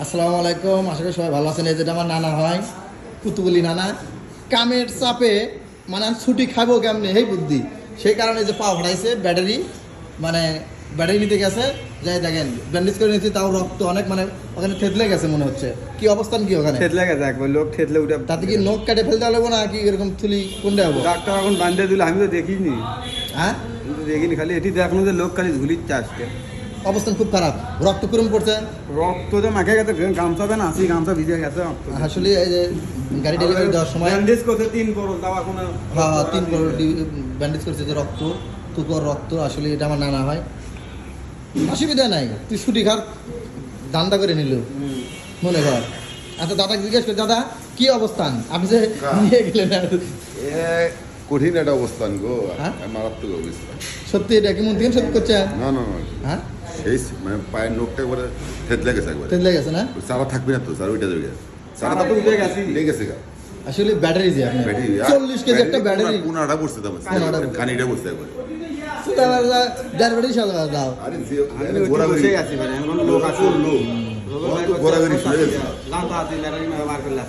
আসসালামু আলাইকুম, আশা করি সবাই ভালো আছেন। এই যেটা আমার নানা হয়, কুতুবুলি নানা, কামের চাপে মানে আমি ছুটি খাবো কেমনে এই বুদ্ধি, সেই কারণে যে পা ফাটাইছে ব্যাটারি, মানে ব্যাটারি নিতে গেছে, যাই দেখেন ব্যান্ডেজ করে নিয়েছি, তাও রক্ত অনেক, মানে ওখানে থেতলে গেছে মনে হচ্ছে। কি অবস্থান কি ওখানে? থেতলে গেছে একবার, লোক থেতলে উঠে। তাতে কি নখ কেটে ফেলতে হবে না কি এরকম তুলি কোনটা হবো? ডাক্তার এখন বান্ধে দিল, আমি তো দেখিনি। হ্যাঁ, আমি তো দেখিনি, খালি এটি দেখনো যে লোক খালি ঝুলিচ্ছে আজকে। অবস্থান খুব খারাপ, রক্ত কুরুম পড়ছে। রক্ত তো মাখে গেছে, গামছা দেন আসি, গামছা ভিজে গেছে রক্ত। আসলে এই যে গাড়ি ডেলিভারি দেওয়ার সময় ব্যান্ডেজ করছে 3 বরস, দাও এখন। হ্যাঁ 3 ব্যান্ডেজ করছে, যে রক্ত তুকর রক্ত। আসলে এটা আমার নানা হয়, অসুবিধা নাই, তুই ছুটি খার দান্দা করে নিল মনে কর। আচ্ছা দাদা জিজ্ঞেস করি, দাদা কি অবস্থান, আপনি যে নিয়ে গেলেন কঠিন একটা অবস্থান গো, হ্যাঁ? মারাত্মক অবস্থা। সত্যি এটা কি মন থেকে সত্যি করছে? না না না, হ্যাঁ, সেই মানে পায়ের নখটা একবারে থেতলে গেছে একবারে। তেল লেগেছে না? সারা থাকবে না তো, সারা ওইটা যাবে। সারা সারা তো উঠে গেছে। উঠে গেছে গা। আসলে ব্যাটারি যে আপনি ব্যাটারি 40 কেজি একটা ব্যাটারি, পুনাটা বসছে তো, পুনাটা। কানিটা বসছে একবারে। দেড় ব্যাটারি সাদা দাও। আরে আমি ঘোরাঘুরি বসে আছি, মানে এখন লোক আছে। লোক ঘোরাঘুরি শুয়ে গেছে। লাম্বা আছে, ম্যারারি বার করলে